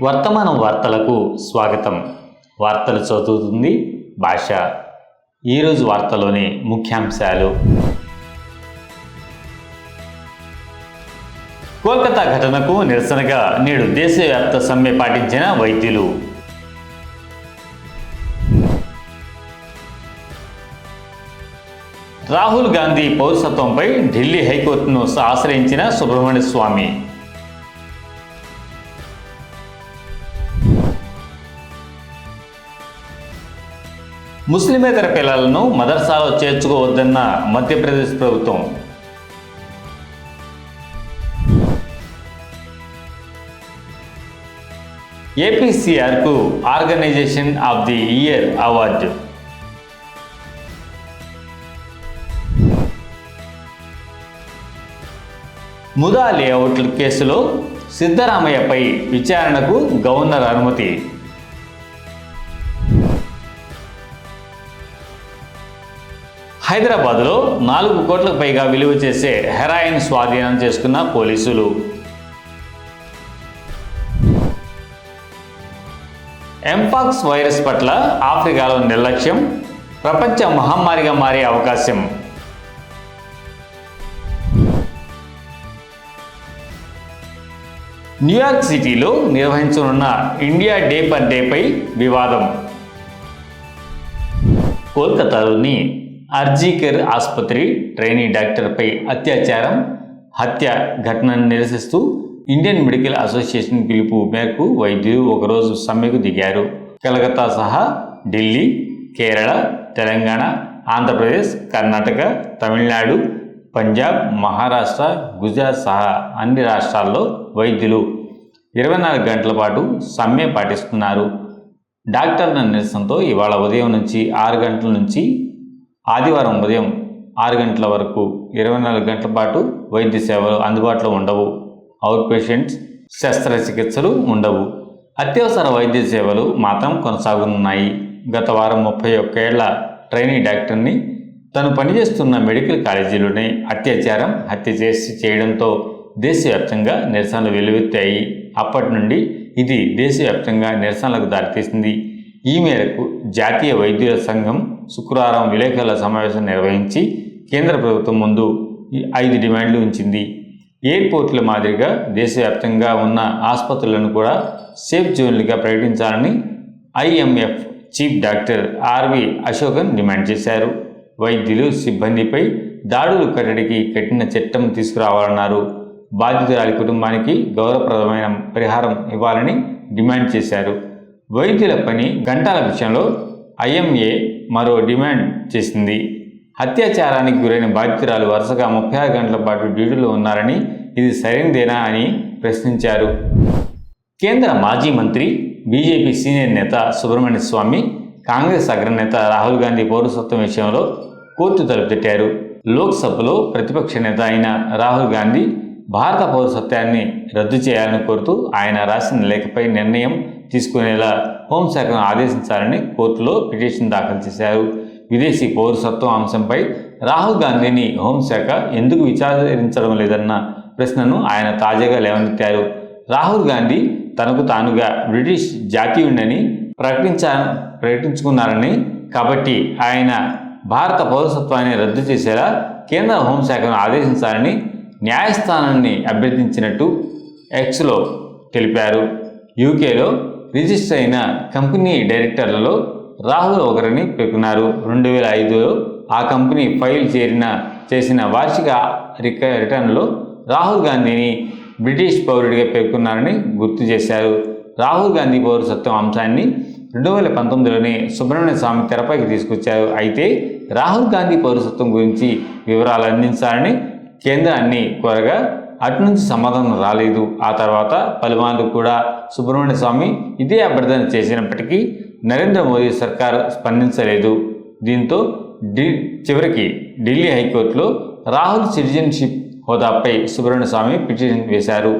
వర్తమానం వార్తలకు స్వాగతం. వార్తలు చదువుతుంది భాష. ఈరోజు వార్తలోని ముఖ్యాంశాలు. కోల్కతా ఘటనకు నిరసనగా నేడు దేశవ్యాప్త సమ్మె పాటించిన వైద్యులు. రాహుల్ గాంధీ పౌరసత్వంపై ఢిల్లీ హైకోర్టును ఆశ్రయించిన సుబ్రహ్మణ్య స్వామి. ముస్లిమేతర పిల్లలను మదర్సాలో చేర్చుకోవద్దన్న మధ్యప్రదేశ్ ప్రభుత్వం. ఏపీసీఆర్కు organisation of the year award. MUDA లేఅవుట్ల కేసులో సిద్ధరామయ్యపై విచారణకు గవర్నర్ అనుమతి. హైదరాబాద్లో 4 కోట్లకు పైగా విలువ చేసే హెరాయిన్ స్వాధీనం చేసుకున్న పోలీసులు. ఎంపాక్స్ వైరస్ పట్ల ఆఫ్రికాలో నిర్లక్ష్యం ప్రపంచ మహమ్మారిగా మారే అవకాశం. న్యూయార్క్ సిటీలో నిర్వహించనున్న ఇండియా డే పర్ డేపై వివాదం. కోల్కతాలోని ఆర్జీకర్ ఆసుపత్రి ట్రైనీ డాక్టర్పై అత్యాచారం, హత్య ఘటనను నిరసిస్తూ ఇండియన్ మెడికల్ అసోసియేషన్ పిలుపు మేరకు వైద్యులు ఒకరోజు సమ్మెకు దిగారు. కలకత్తా సహా ఢిల్లీ, కేరళ, తెలంగాణ, ఆంధ్రప్రదేశ్, కర్ణాటక, తమిళనాడు, పంజాబ్, మహారాష్ట్ర, గుజరాత్ సహా అన్ని రాష్ట్రాల్లో వైద్యులు 24 గంటల పాటు సమ్మె పాటిస్తున్నారు. డాక్టర్ల నిరసనతో ఇవాళ ఉదయం నుంచి 6 గంటల నుంచి ఆదివారం ఉదయం 6 గంటల వరకు 24 గంటల పాటు వైద్య సేవలు అందుబాటులో ఉండవు. అవుట్ పేషెంట్స్ శస్త్రచికిత్సలు ఉండవు. అత్యవసర వైద్య సేవలు మాత్రం కొనసాగనున్నాయి. గత వారం 31 ఏళ్ల ట్రైనీ డాక్టర్ని తను పనిచేస్తున్న మెడికల్ కాలేజీలోనే అత్యాచారం, హత్య చేయడంతో దేశవ్యాప్తంగా నిరసనలు వెల్లువెత్తాయి. అప్పటి నుండి ఇది దేశవ్యాప్తంగా నిరసనలకు దారితీసింది. ఈ మేరకు జాతీయ వైద్యుల సంఘం శుక్రవారం విలేకరుల సమావేశం నిర్వహించి కేంద్ర ప్రభుత్వం ముందు 5 డిమాండ్లు ఉంచింది. ఎయిర్పోర్టుల మాదిరిగా దేశవ్యాప్తంగా ఉన్న ఆసుపత్రులను కూడా సేఫ్ జోన్లుగా ప్రకటించాలని IMF chief doctor RV Ashokan డిమాండ్ చేశారు. వైద్యులు, సిబ్బందిపై దాడులు కట్టడికి కఠిన చట్టం తీసుకురావాలన్నారు. బాధితురాలి కుటుంబానికి గౌరవప్రదమైన పరిహారం ఇవ్వాలని డిమాండ్ చేశారు. వైద్యుల పని గంటల విషయంలో ఐఎంఏ మరో డిమాండ్ చేసింది. అత్యాచారానికి గురైన బాధితురాలు వరుసగా 36 గంటల పాటు డ్యూటీలో ఉన్నారని, ఇది సరైనదేనా అని ప్రశ్నించారు. కేంద్ర మాజీ మంత్రి, బీజేపీ సీనియర్ నేత సుబ్రహ్మణ్య స్వామి కాంగ్రెస్ అగ్రనేత రాహుల్ గాంధీ పౌరసత్వం విషయంలో కోర్టు తలుపు తట్టారు. లోక్సభలో ప్రతిపక్ష నేత అయిన రాహుల్ గాంధీ భారత పౌరసత్వాన్ని రద్దు చేయాలని కోరుతూ ఆయన రాసిన లేఖపై నిర్ణయం తీసుకునేలా హోంశాఖను ఆదేశించాలని కోర్టులో పిటిషన్ దాఖలు చేశారు. విదేశీ పౌరసత్వం అంశంపై రాహుల్ గాంధీని హోంశాఖ ఎందుకు విచారించడం లేదన్న ప్రశ్నను ఆయన తాజాగా లేవనెత్తారు. రాహుల్ గాంధీ తనకు తానుగా బ్రిటిష్ జాతీయుడని ప్రకటించుకున్నారని, కాబట్టి ఆయన భారత పౌరసత్వాన్ని రద్దు చేసేలా కేంద్ర హోంశాఖను ఆదేశించాలని న్యాయస్థానాన్ని అభ్యర్థించినట్టు ఎక్స్లో తెలిపారు. యూకేలో రిజిస్టర్ అయిన కంపెనీ డైరెక్టర్లలో రాహుల్ ఒకరిని పేర్కొన్నారు. 2005లో ఆ కంపెనీ ఫైల్ చేసిన వార్షిక రిటర్న్లో రాహుల్ గాంధీని బ్రిటిష్ పౌరుడిగా పేర్కొన్నారని గుర్తు చేశారు. రాహుల్ గాంధీ పౌరసత్వం అంశాన్ని 2019లోనే సుబ్రహ్మణ్య స్వామి తెరపైకి తీసుకొచ్చారు. అయితే రాహుల్ గాంధీ పౌరసత్వం గురించి వివరాలు అందించాలని కేంద్రాన్ని కోరగా అటు నుంచి సమాధానం రాలేదు. ఆ తర్వాత పలుమార్లు కూడా సుబ్రహ్మణ్య స్వామి ఇదే అభ్యర్థన చేసినప్పటికీ నరేంద్ర మోదీ సర్కార్ స్పందించలేదు. దీంతో చివరికి ఢిల్లీ హైకోర్టులో రాహుల్ సిటిజన్షిప్ హోదాపై సుబ్రహ్మణ్య స్వామి పిటిషన్ వేశారు.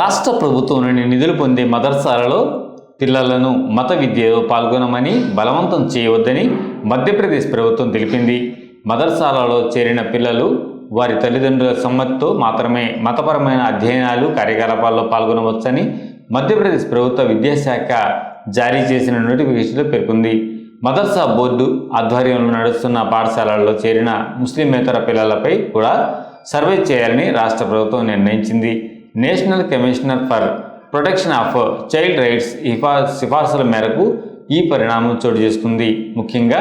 రాష్ట్ర ప్రభుత్వం నుండి నిధులు పొందే మదర్సాలలో పిల్లలను మత విద్యలో పాల్గొనమని బలవంతం చేయవద్దని మధ్యప్రదేశ్ ప్రభుత్వం తెలిపింది. మదర్సాలలో చేరిన పిల్లలు వారి తల్లిదండ్రుల సమ్మతితో మాత్రమే మతపరమైన అధ్యయనాలు కార్యకలాపాల్లో పాల్గొనవచ్చని మధ్యప్రదేశ్ ప్రభుత్వ విద్యాశాఖ జారీ చేసిన నోటిఫికేషన్లో పేర్కొంది. మదర్సా బోర్డు ఆధ్వర్యంలో నడుస్తున్న పాఠశాలల్లో చేరిన ముస్లిమేతర పిల్లలపై కూడా సర్వే చేయాలని రాష్ట్ర ప్రభుత్వం నిర్ణయించింది. National commissioner for protection of child rights సిఫార్సుల మేరకు ఈ పరిణామం చోటు చేసుకుంది. ముఖ్యంగా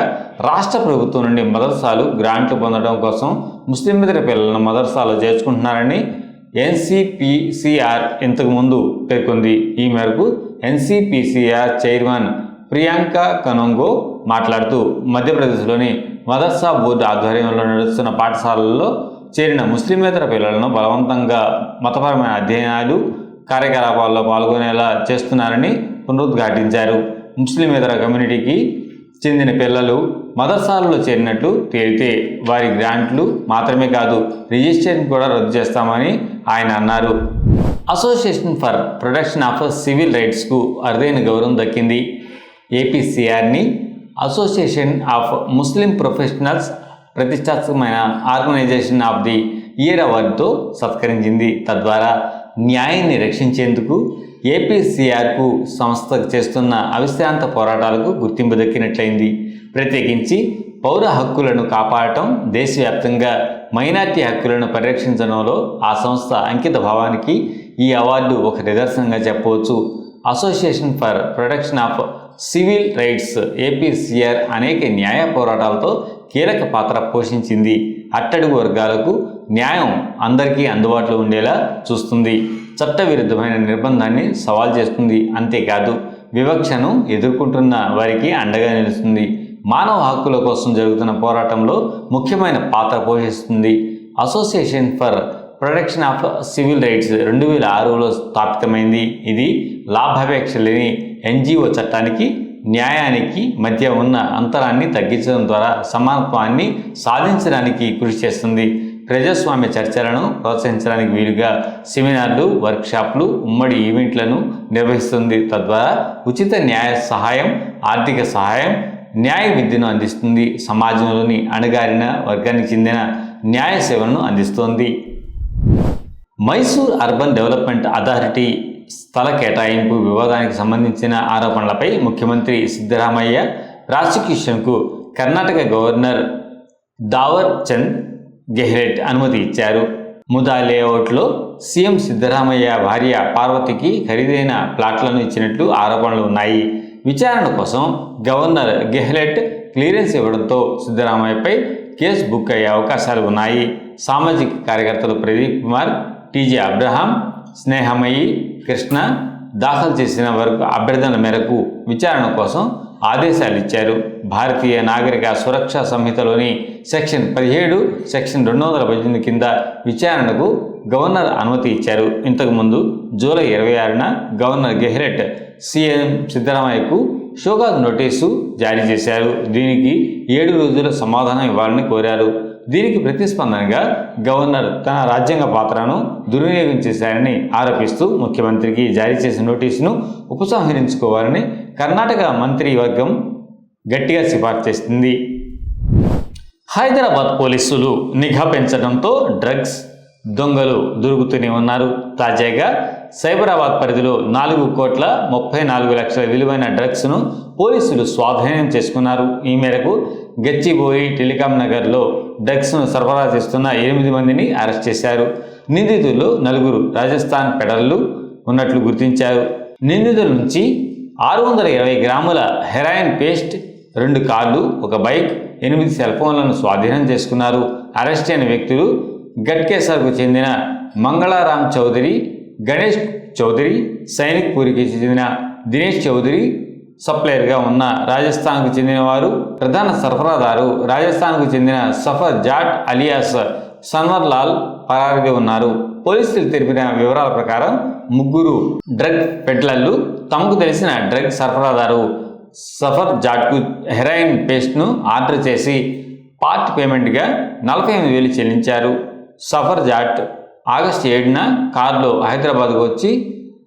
రాష్ట్ర ప్రభుత్వం నుండి మదర్సాలు గ్రాంట్లు పొందడం కోసం ముస్లిమేతర పిల్లలను మదర్సాలో చేర్చుకుంటున్నారని ఎన్సిపిసిఆర్ ఇంతకుముందు పేర్కొంది. ఈ మేరకు ఎన్సిపిసిఆర్ చైర్మన్ ప్రియాంక కనోంగో మాట్లాడుతూ మధ్యప్రదేశ్లోని మదర్సా బోర్డు ఆధ్వర్యంలో నడుస్తున్న పాఠశాలల్లో చేరిన ముస్లిమేతర పిల్లలను బలవంతంగా మతపరమైన అధ్యయనాలు కార్యకలాపాల్లో పాల్గొనేలా చేస్తున్నారని పునరుద్ఘాటించారు. ముస్లిమేతర కమ్యూనిటీకి చెందిన పిల్లలు మదర్సాలలో చేరినట్లు తేలితే వారి గ్రాంట్లు మాత్రమే కాదు రిజిస్ట్రేషన్ కూడా రద్దు చేస్తామని ఆయన అన్నారు. Association for protection of civil రైట్స్కు అరుదైన గౌరవం దక్కింది. ఏపీసీఆర్ని అసోసియేషన్ ఆఫ్ ముస్లిం ప్రొఫెషనల్స్ ప్రతిష్టాత్మకమైన ఆర్గనైజేషన్ ఆఫ్ ది ఇయర్ అవార్డుతో సత్కరించింది. తద్వారా న్యాయాన్ని రక్షించేందుకు ఏపీసీఆర్కు సంస్థ చేస్తున్న అవిశ్రాంత పోరాటాలకు గుర్తింపు దక్కినట్లయింది. ప్రత్యేకించి పౌర హక్కులను కాపాడటం, దేశవ్యాప్తంగా మైనార్టీ హక్కులను పరిరక్షించడంలో ఆ సంస్థ అంకిత భావానికి ఈ అవార్డు ఒక నిదర్శనంగా చెప్పవచ్చు. Association for protection of civil rights APCR అనేక న్యాయ పోరాటాలతో కీలక పాత్ర పోషించింది. అట్టడుగు వర్గాలకు న్యాయం అందరికీ అందుబాటులో ఉండేలా చూస్తుంది. చట్టవిరుద్ధమైన నిర్బంధాన్ని సవాల్ చేస్తుంది. అంతేకాదు వివక్షను ఎదుర్కొంటున్న వారికి అండగా నిలుస్తుంది. మానవ హక్కుల కోసం జరుగుతున్న పోరాటంలో ముఖ్యమైన పాత్ర పోషిస్తుంది. Association for protection of civil rights 2006లో స్థాపితమైంది. ఇది లాభాపేక్ష లేని ఎన్జిఓ చట్టానికి న్యాయానికి మధ్య ఉన్న అంతరాన్ని తగ్గించడం ద్వారా సమానత్వాన్ని సాధించడానికి కృషి చేస్తుంది. ప్రజాస్వామ్య చర్చలను ప్రోత్సహించడానికి వీలుగా సెమినార్లు, వర్క్షాప్లు, ఉమ్మడి ఈవెంట్లను నిర్వహిస్తుంది. తద్వారా ఉచిత న్యాయ సహాయం, ఆర్థిక సహాయం, న్యాయ విద్యను అందిస్తుంది. సమాజంలోని అణగారిన వర్గానికి చెందిన న్యాయ సేవలను అందిస్తోంది. మైసూర్ అర్బన్ డెవలప్మెంట్ అథారిటీ స్థల కేటాయింపు వివాదానికి సంబంధించిన ఆరోపణలపై ముఖ్యమంత్రి సిద్ధరామయ్య ప్రాసిక్యూషన్కు కర్ణాటక గవర్నర్ దావర్ చంద్ గెహ్లోట్ అనుమతి ఇచ్చారు. ముదా లేఅవుట్లో సీఎం సిద్ధరామయ్య భార్య పార్వతికి ఖరీదైన ప్లాట్లను ఇచ్చినట్లు ఆరోపణలు ఉన్నాయి. విచారణ కోసం గవర్నర్ గెహ్లోట్ క్లియరెన్స్ ఇవ్వడంతో సిద్ధరామయ్యపై కేసు బుక్ అయ్యే అవకాశాలు ఉన్నాయి. సామాజిక కార్యకర్తలు ప్రదీప్ కుమార్, టీజే అబ్రహాం, స్నేహమయి కృష్ణ దాఖలు చేసిన అభ్యర్థన మేరకు విచారణ కోసం ఆదేశాలు ఇచ్చారు. భారతీయ నాగరిక సురక్షా సంహితలోని సెక్షన్ 17, సెక్షన్ 218 కింద విచారణకు గవర్నర్ అనుమతి ఇచ్చారు. ఇంతకుముందు జూలై 26న గవర్నర్ గెహ్లోట్ సీఎం సిద్ధరామయ్యకు షోకాజ్ నోటీసు జారీ చేశారు. దీనికి 7 రోజుల సమాధానం ఇవ్వాలని కోరారు. దీనికి ప్రతిస్పందనగా గవర్నర్ తన రాజ్యాంగ పాత్రను దుర్వినియోగం చేశారని ఆరోపిస్తూ ముఖ్యమంత్రికి జారీ చేసిన నోటీసును ఉపసంహరించుకోవాలని కర్ణాటక మంత్రివర్గం గట్టిగా సిఫార్సు చేసింది. హైదరాబాద్ పోలీసులు నిఘా పెంచడంతో డ్రగ్స్ దొంగలు దొరుకుతూనే ఉన్నారు. తాజాగా సైబరాబాద్ పరిధిలో 4,34,00,000 విలువైన డ్రగ్స్ను పోలీసులు స్వాధీనం చేసుకున్నారు. ఈ మేరకు గచ్చిబౌలి టెలికాం నగర్లో డ్రగ్స్ను సరఫరా చేస్తున్న 8 మందిని అరెస్ట్ చేశారు. నిందితుల్లో 4 రాజస్థాన్ పెడర్లు ఉన్నట్లు గుర్తించారు. నిందితుల నుంచి 620 గ్రాముల హెరాయిన్ పేస్ట్, 2 కార్లు, 1 బైక్, 8 సెల్ ఫోన్లను స్వాధీనం చేసుకున్నారు. అరెస్ట్ అయిన వ్యక్తులు గట్కేసర్కు చెందిన మంగళారాం చౌదరి, గణేష్ చౌదరి, సైనిక్ పూరికి చెందిన దినేష్ చౌదరి సప్లయర్గా ఉన్న రాజస్థాన్కు చెందిన వారు. ప్రధాన సరఫరాదారు రాజస్థాన్కు చెందిన సఫర్ జాట్ అలియాస్ సన్వర్ లాల్ పరారీగా ఉన్నారు. పోలీసులు తెలిపిన వివరాల ప్రకారం 3 డ్రగ్ పెడ్లర్లు తమకు తెలిసిన డ్రగ్ సరఫరాదారు సఫర్ జాట్కు హెరాయిన్ పేస్ట్ను ఆర్డర్ చేసి పార్ట్ పేమెంట్గా 48,000 చెల్లించారు. సఫర్ జాట్ ఆగస్టు 7న కారులో హైదరాబాద్కు వచ్చి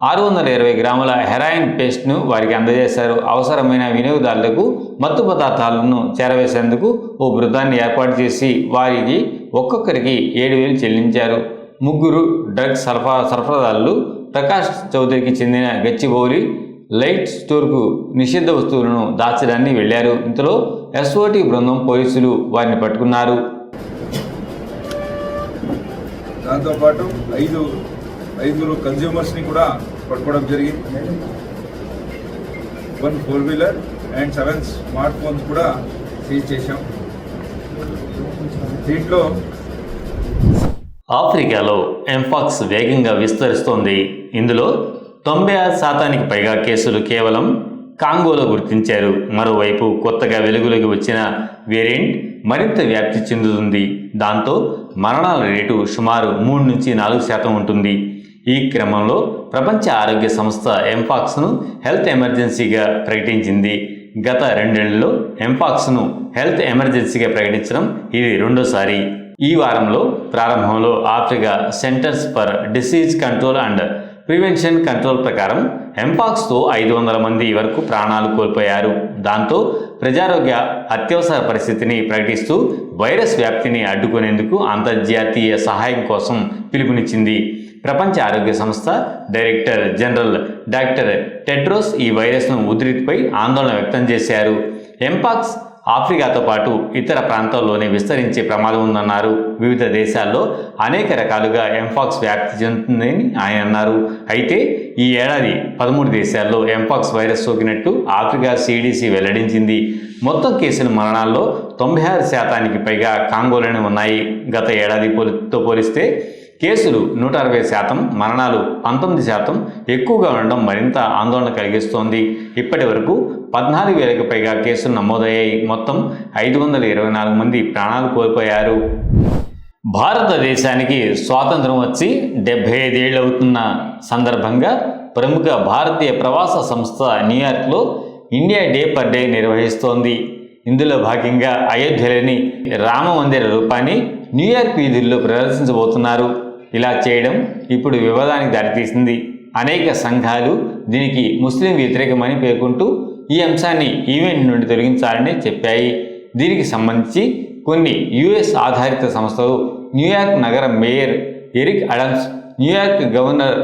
620 గ్రాముల హెరాయిన్ పేస్ట్ను వారికి అందజేశారు. అవసరమైన వినియోగదారులకు మత్తు పదార్థాలను చేరవేసేందుకు ఓ బృందాన్ని ఏర్పాటు చేసి వారికి ఒక్కొక్కరికి 7,000 చెల్లించారు. ముగ్గురు డ్రగ్స్ సరఫరాదారులు ప్రకాష్ చౌదరికి చెందిన గచ్చిబౌలి లైట్ స్టోర్కు నిషిద్ధ వస్తువులను దాచడాన్ని వెళ్లారు. ఇంతలో ఎస్ఓటి బృందం పోలీసులు వారిని పట్టుకున్నారు. దాంతోపాటు ఐదుగురు కన్జ్యూమర్స్ని కూడా పట్టుకోవడం జరిగింది. 1 4-wheeler అండ్ 7 స్మార్ట్ ఫోన్స్ కూడా సీజ్ చేశాం. దీంట్లో ఆఫ్రికాలో ఎంపాక్స్ వేగంగా విస్తరిస్తోంది. ఇందులో 96% పైగా కేసులు కేవలం కాంగోలో గుర్తించారు. మరోవైపు కొత్తగా వెలుగులోకి వచ్చిన వేరియంట్ మరింత వ్యాప్తి చెందుతుంది. దాంతో మరణాల రేటు సుమారు 3 నుంచి 4% ఉంటుంది. ఈ క్రమంలో ప్రపంచ ఆరోగ్య సంస్థ ఎంపాక్స్ను హెల్త్ ఎమర్జెన్సీగా ప్రకటించింది. గత 2 ఏళ్లలో ఎంపాక్స్ను హెల్త్ ఎమర్జెన్సీగా ప్రకటించడం ఇది రెండోసారి. ఈ వారంలో ప్రారంభంలో Africa centres for disease control and prevention control ప్రకారం ఎంపాక్స్తో 500 మంది వరకు ప్రాణాలు కోల్పోయారు. దాంతో ప్రజారోగ్య అత్యవసర పరిస్థితిని ప్రకటిస్తూ వైరస్ వ్యాప్తిని అడ్డుకునేందుకు అంతర్జాతీయ సహాయం కోసం పిలుపునిచ్చింది. ప్రపంచ ఆరోగ్య సంస్థ డైరెక్టర్ జనరల్ డాక్టర్ టెడ్రోస్ ఈ వైరస్ను ఉధృతిపై ఆందోళన వ్యక్తం చేశారు. ఎంపాక్స్ ఆఫ్రికాతో పాటు ఇతర ప్రాంతాల్లోనే విస్తరించే ప్రమాదం ఉందన్నారు. వివిధ దేశాల్లో అనేక రకాలుగా ఎంపాక్స్ వ్యాప్తి చెందుతుందని ఆయన అన్నారు. అయితే ఈ ఏడాది 13 దేశాల్లో ఎంపాక్స్ వైరస్ సోకినట్టు ఆఫ్రికా CDC వెల్లడించింది. మొత్తం కేసుల మరణాల్లో 96% పైగా కాంగోలోనే ఉన్నాయి. గత ఏడాదితో పోలిస్తే కేసులు 160%, మరణాలు 19% ఎక్కువగా ఉండడం మరింత ఆందోళన కలిగిస్తోంది. ఇప్పటి వరకు 14,000కి పైగా కేసులు నమోదయ్యాయి. మొత్తం 524 మంది ప్రాణాలు కోల్పోయారు. భారతదేశానికి స్వాతంత్రం వచ్చి 75 ఏళ్ళు అవుతున్న సందర్భంగా ప్రముఖ భారతీయ ప్రవాస సంస్థ న్యూయార్క్లో ఇండియా డే పర్ డే నిర్వహిస్తోంది. ఇందులో భాగంగా అయోధ్యలోని రామ మందిర రూపాన్ని న్యూయార్క్ వీధుల్లో ప్రదర్శించబోతున్నారు. ఇలా చేయడం ఇప్పుడు వివాదానికి దారితీసింది. అనేక సంఘాలు దీనికి ముస్లిం వ్యతిరేకమని పేర్కొంటూ ఈ అంశాన్ని ఈవెంట్ నుండి తొలగించాలని చెప్పాయి. దీనికి సంబంధించి కొన్ని US ఆధారిత సంస్థలు న్యూయార్క్ నగర mayor Eric Adams, New York governor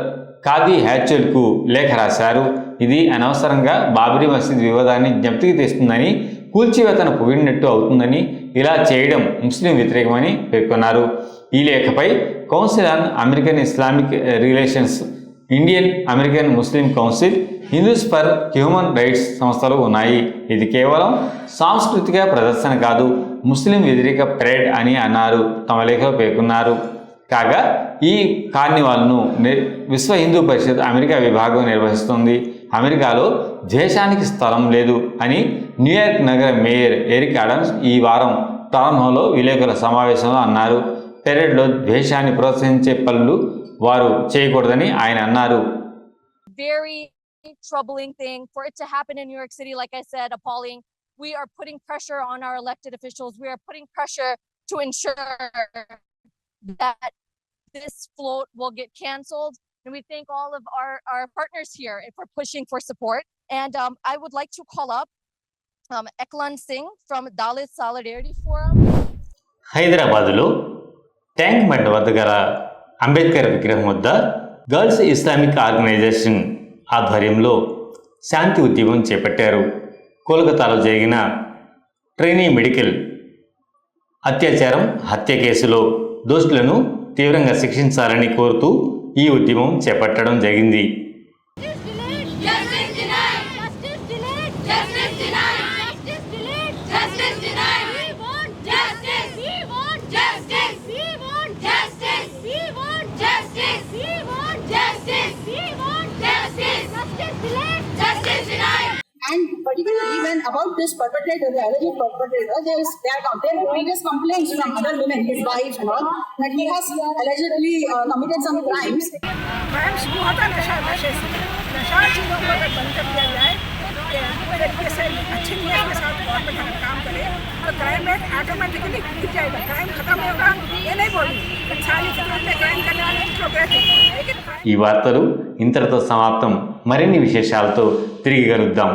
Kathy హ్యాచెల్కు లేఖ రాశారు. ఇది అనవసరంగా బాబ్రీ మసీద్ వివాదాన్ని జ్ఞప్తికి తెస్తుందని, కూల్చివేతను పొగిడినట్టు అవుతుందని, ఇలా చేయడం ముస్లిం వ్యతిరేకమని పేర్కొన్నారు. ఈ లేఖపై council on American Islamic relations, Indian American Muslim council, Hindus for human rights సంస్థలు ఉన్నాయి. ఇది కేవలం సాంస్కృతిక ప్రదర్శన కాదు, ముస్లిం వ్యతిరేక పరేడ్ అని అన్నారు. తమ లేఖలో పేర్కొన్నారు. కాగా ఈ కార్నివాల్ను విశ్వ హిందూ పరిషత్ అమెరికా విభాగం నిర్వహిస్తుంది. అమెరికాలో ద్వేషానికి స్థలం లేదు అని న్యూయార్క్ నగర మేయర్ ఎరిక్ అడమ్స్ ఈ వారం ప్రారంభంలో విలేకరుల సమావేశంలో అన్నారు. పెరేడ్లో ద్వేషాన్ని ప్రోత్సహించే పనులు వారు చేయకూడదని ఆయన అన్నారు. Very troubling thing for it to happen in New York City. Like I said, appalling. We are putting pressure on our elected officials. We are putting pressure to ensure that this float will get canceled. And we thank all of our partners here for pushing for support. And I would like to call up Eklan Singh from Dalit Solidarity Forum. హైదరాబాదులో tank bund వద్ద గల అంబేద్కర్ విగ్రహం వద్ద girls Islamic organisation ఆధ్వర్యంలో శాంతి ఉద్యమం చేపట్టారు. కోల్కతాలో జరిగిన ట్రైనీ మెడికల్ అత్యాచారం హత్య కేసులో దోషులను తీవ్రంగా శిక్షించాలని కోరుతూ ఈ ఉద్యమం చేపట్టడం జరిగింది. And particularly when about this perpetrator, the alleged perpetrator, there are previous complaints from other women, his wife and all, that he has allegedly committed some crimes. Crimes भी होता नशा नशे से नशा चीज़ों को अगर बंद कर दिया जाए तरीके से अच्छी नीयत के साथ गवर्नमेंट अगर काम करे तो क्राइम रेट ऑटोमेटिकली गिर जाएगा. क्राइम खत्म होगा, ये नहीं बोली सारी चीज़ों पे ज्ञान करने वाले कुछ लोग रहते हैं लेकिन ఈ వార్తలు ఇంతటితో సమాప్తం. మరిన్ని విశేషాలతో తిరిగి కలుద్దాం.